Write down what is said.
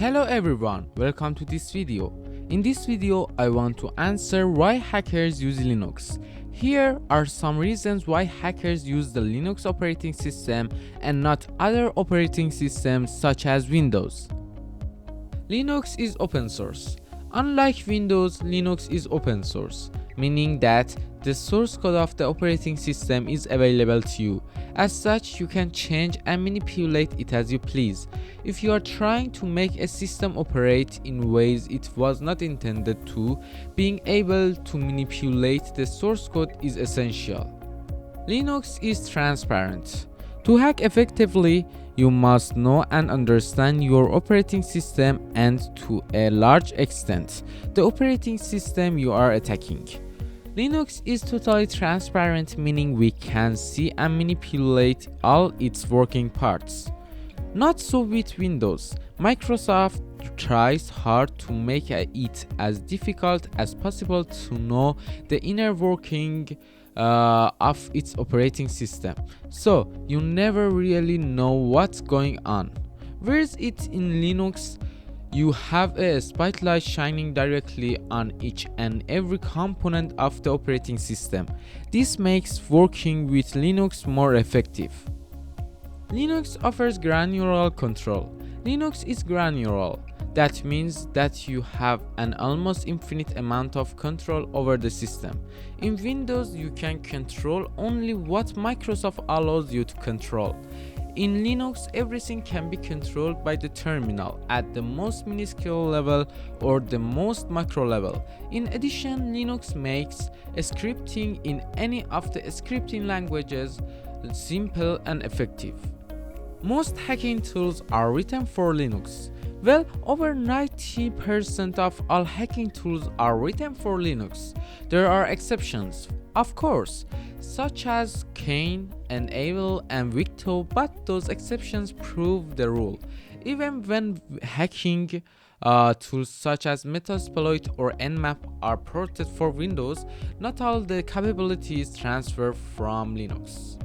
Hello everyone, welcome to this video. In this video, I want to answer why hackers use Linux. Here are some reasons why hackers use the Linux operating system and not other operating systems such as Windows. Linux is open source. Unlike Windows, Linux is open source, meaning that the source code of the operating system is available to you. As such, you can change and manipulate it as you please. If you are trying to make a system operate in ways it was not intended to, being able to manipulate the source code is essential. Linux is transparent. To hack effectively, you must know and understand your operating system and, to a large extent, the operating system you are attacking. Linux is totally transparent, meaning we can see and manipulate all its working parts. Not so with Windows. Microsoft tries hard to make it as difficult as possible to know the inner working of its operating system, so you never really know what's going on. Whereas it in Linux, you have a spotlight shining directly on each and every component of the operating system. This makes working with Linux more effective. Linux offers granular control. Linux is granular. That means that you have an almost infinite amount of control over the system. In Windows, you can control only what Microsoft allows you to control. In Linux, everything can be controlled by the terminal at the most minuscule level or the most macro level. In addition, Linux makes scripting in any of the scripting languages simple and effective. Most hacking tools are written for Linux. Well, over 90% of all hacking tools are written for Linux. There are exceptions, of course, such as Kane, Enable, and Victo, but those exceptions prove the rule. Even when hacking tools such as Metasploit or Nmap are ported for Windows, not all the capabilities transfer from Linux.